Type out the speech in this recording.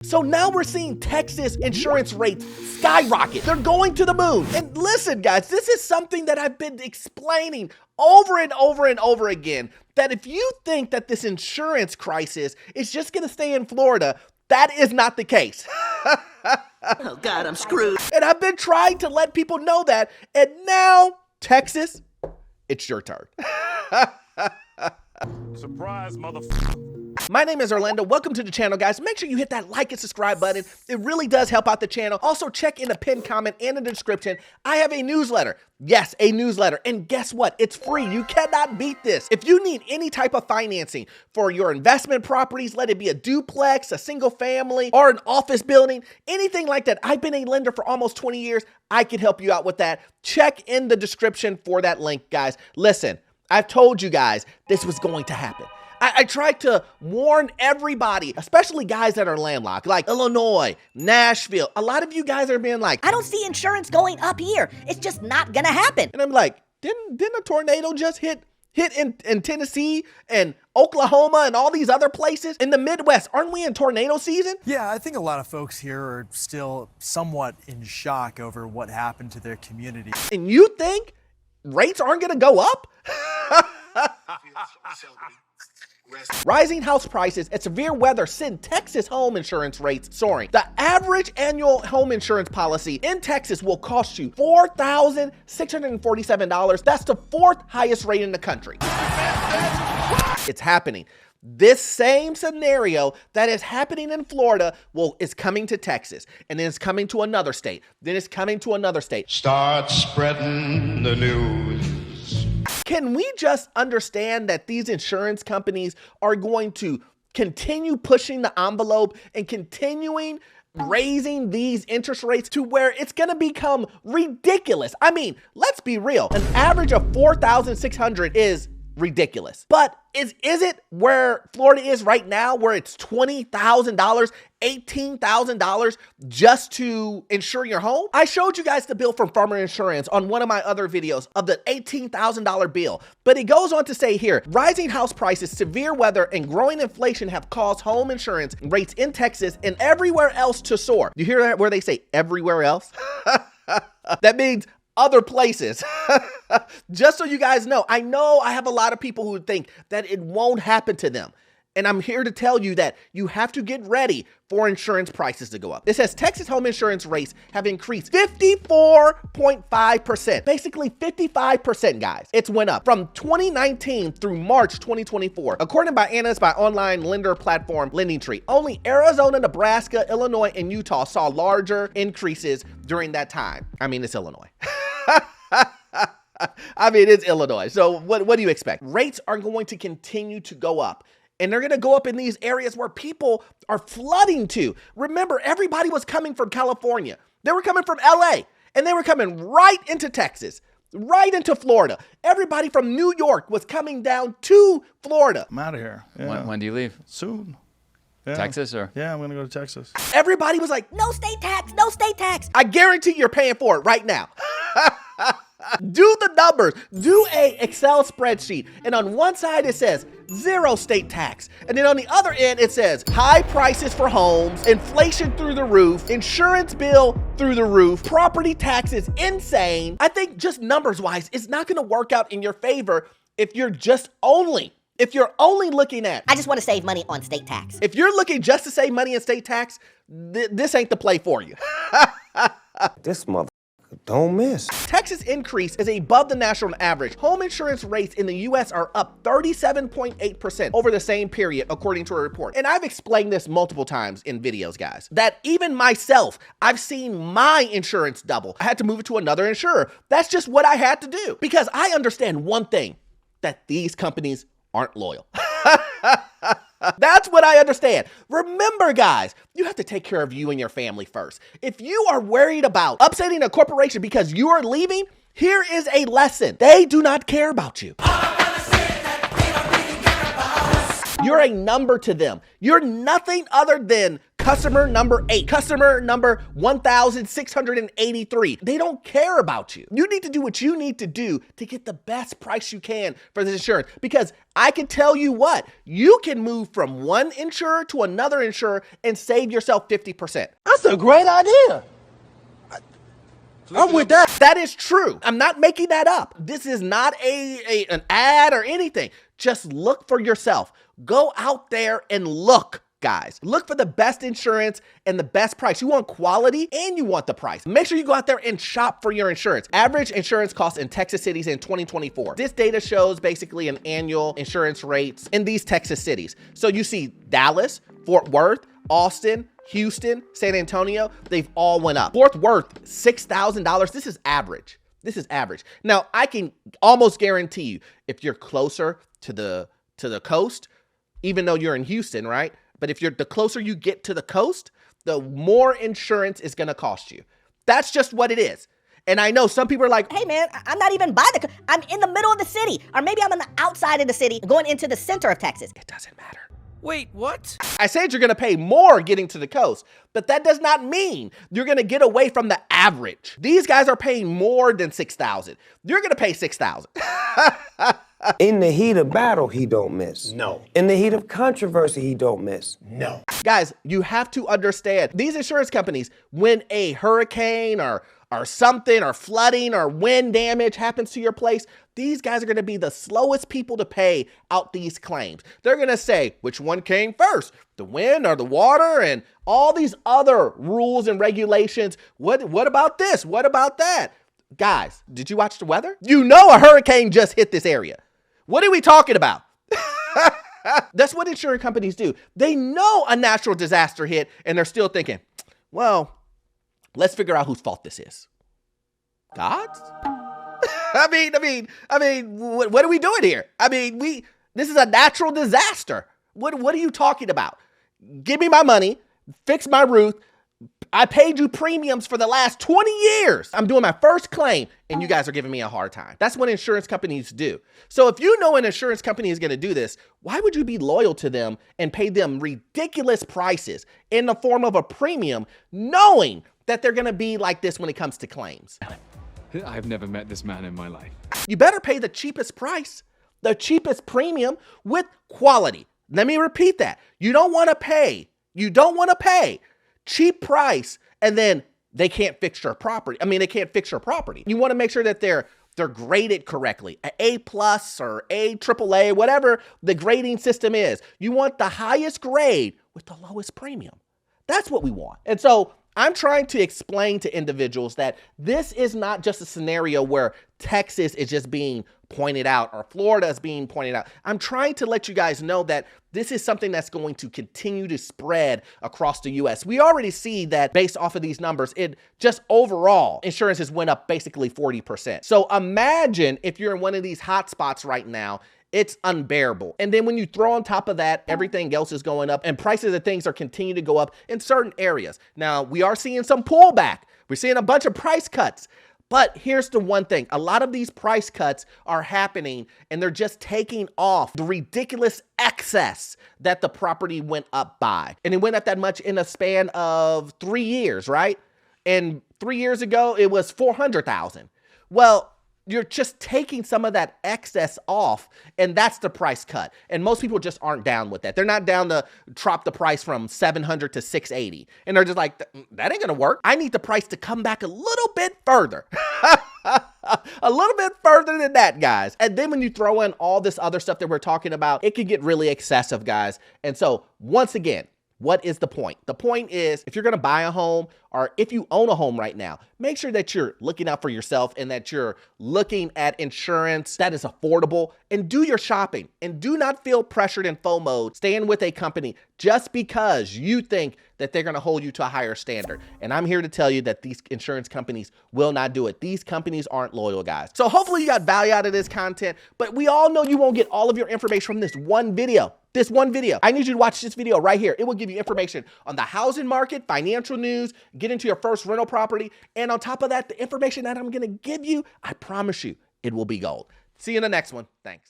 So now we're seeing Texas insurance rates skyrocket. They're going to the moon. And listen, guys, this is something that I've been explaining over and over and over again, that if you think that this insurance crisis is just gonna stay in Florida, that is not the case. Oh God, I'm screwed. And I've been trying to let people know that, and now, Texas, it's your turn. Surprise, motherfucker. My name is Orlando. Welcome to the channel, guys. Make sure you hit that like and subscribe button. It really does help out the channel. Also, check in the pinned comment and in the description. I have a newsletter. Yes, a newsletter. And guess what? It's free. You cannot beat this. If you need any type of financing for your investment properties, let it be a duplex, a single family, or an office building, anything like that. I've been a lender for almost 20 years. I can help you out with that. Check in the description for that link, guys. Listen, I've told you guys this was going to happen. I tried to warn everybody, especially guys that are landlocked, like Illinois, Nashville. A lot of you guys are being like, I don't see insurance going up here. It's just not gonna happen. and I'm like, didn't a tornado just hit in Tennessee and Oklahoma and all these other places in the Midwest? Aren't we in tornado season? Yeah, I think a lot of folks here are still somewhat in shock over what happened to their community. And you think rates aren't gonna go up? Rising house prices and severe weather send Texas home insurance rates soaring. The average annual home insurance policy in Texas will cost you $4,647. That's the fourth highest rate in the country. It's happening. This same scenario that is happening in Florida is coming to Texas, and then it's coming to another state, then it's coming to another state. Start spreading the news. Can we just understand that these insurance companies are going to continue pushing the envelope and continuing raising these interest rates to where it's going to become ridiculous? I mean, let's be real. An average of $4,600 is ridiculous. But is it where Florida is right now, where it's $20,000, $18,000 just to insure your home? I showed you guys the bill from Farmer Insurance on one of my other videos of the $18,000 bill. But it goes on to say here, rising house prices, severe weather, and growing inflation have caused home insurance rates in Texas and everywhere else to soar. You hear that where they say everywhere else? That means other places. Just so you guys know I have a lot of people who think that it won't happen to them. And I'm here to tell you that you have to get ready for insurance prices to go up. It says Texas home insurance rates have increased 54.5%. Basically 55%, guys. It's went up from 2019 through March 2024. According by Anna's by online lender platform LendingTree, only Arizona, Nebraska, Illinois, and Utah saw larger increases during that time. I mean, it's Illinois. I mean, it's Illinois. So what do you expect? Rates are going to continue to go up. And they're going to go up in these areas where people are flooding to. Remember, everybody was coming from California. They were coming from LA. And they were coming right into Texas, right into Florida. Everybody from New York was coming down to Florida. I'm out of here. Yeah. When do you leave? Soon. Yeah. Texas or? Yeah, I'm going to go to Texas. Everybody was like, No state tax, no state tax. I guarantee you're paying for it right now. Do the numbers. Do a Excel spreadsheet. And on one side it says 0 state tax. And then on the other end it says high prices for homes, inflation through the roof, insurance bill through the roof, property taxes insane. I think just numbers wise, it's not going to work out in your favor if you're only looking at, I just want to save money on state tax. if you're looking just to save money in state tax, this ain't the play for you. This mother don't miss. Texas increase is above the national average. Home insurance rates in the US are up 37.8% over the same period, according to a report. And I've explained this multiple times in videos, guys, that even myself, I've seen my insurance double. I had to move it to another insurer. That's just what I had to do, because I understand one thing, that these companies aren't loyal. That's what I understand. Remember, guys, you have to take care of you and your family first. If you are worried about upsetting a corporation because you are leaving, here is a lesson. They do not care about you. You're a number to them. You're nothing other than customer number 8, customer number 1,683. They don't care about you. You need to do what you need to do to get the best price you can for this insurance, because I can tell you what, you can move from one insurer to another insurer and save yourself 50%. That's a great idea. I'm with that. That is true. I'm not making that up. This is not an ad or anything. Just look for yourself. Go out there and look, guys. Look for the best insurance and the best price. You want quality and you want the price. Make sure you go out there and shop for your insurance. Average insurance costs in Texas cities in 2024. This data shows basically an annual insurance rates in these Texas cities. So you see Dallas, Fort Worth, Austin, Houston, San Antonio, they've all went up. Fort Worth, $6,000. This is average. This is average. Now, I can almost guarantee you, if you're closer to the coast, even though you're in Houston, right? But if the closer you get to the coast, the more insurance is gonna cost you. That's just what it is. And I know some people are like, Hey man, I'm not even by I'm in the middle of the city. Or maybe I'm on the outside of the city going into the center of Texas. it doesn't matter. Wait, what? I said you're gonna pay more getting to the coast, but that does not mean you're gonna get away from the average. These guys are paying more than $6,000. You're gonna pay $6,000. In the heat of battle, he don't miss. No. In the heat of controversy, he don't miss. No. Guys, you have to understand, these insurance companies, when a hurricane or something or flooding or wind damage happens to your place, these guys are gonna be the slowest people to pay out these claims. They're gonna say, which one came first, the wind or the water, and all these other rules and regulations. What about this? What about that? Guys, did you watch the weather? You know a hurricane just hit this area. What are we talking about? That's what insurance companies do. They know a natural disaster hit and they're still thinking, well, let's figure out whose fault this is. God's? I mean, what are we doing here? This is a natural disaster. What are you talking about? Give me my money, fix my roof. I paid you premiums for the last 20 years. I'm doing my first claim and you guys are giving me a hard time. That's what insurance companies do. So if you know an insurance company is gonna do this, why would you be loyal to them and pay them ridiculous prices in the form of a premium, knowing that they're gonna be like this when it comes to claims? I've never met this man in my life. You better pay the cheapest price, the cheapest premium with quality. Let me repeat that. You don't wanna pay cheap price and then they can't fix your property. They can't fix your property. You wanna make sure that they're graded correctly, an A+ or AAA, whatever the grading system is. You want the highest grade with the lowest premium. That's what we want. And so I'm trying to explain to individuals that this is not just a scenario where Texas is just being pointed out or Florida is being pointed out. I'm trying to let you guys know that this is something that's going to continue to spread across the US. We already see that based off of these numbers, it just overall insurance has went up basically 40%. So imagine if you're in one of these hot spots right now, it's unbearable. And then when you throw on top of that, everything else is going up and prices of things are continuing to go up in certain areas. Now, we are seeing some pullback. We're seeing a bunch of price cuts. But here's the one thing, a lot of these price cuts are happening and they're just taking off the ridiculous excess that the property went up by. And it went up that much in a span of 3 years, right? And 3 years ago, it was 400,000. Well, you're just taking some of that excess off and that's the price cut. And most people just aren't down with that. They're not down to drop the price from 700 to 680. And they're just like, that ain't gonna work. I need the price to come back a little bit further. A little bit further than that, guys. And then when you throw in all this other stuff that we're talking about, it can get really excessive, guys. And so once again, what is the point? The point is, if you're gonna buy a home or if you own a home right now, make sure that you're looking out for yourself and that you're looking at insurance that is affordable and do your shopping and do not feel pressured and FOMO'd staying with a company just because you think that they're gonna hold you to a higher standard. And I'm here to tell you that these insurance companies will not do it. These companies aren't loyal, guys. So hopefully you got value out of this content, but we all know you won't get all of your information from this one video. I need you to watch this video right here. It will give you information on the housing market, financial news, get into your first rental property. And on top of that, the information that I'm gonna give you, I promise you, it will be gold. See you in the next one. Thanks.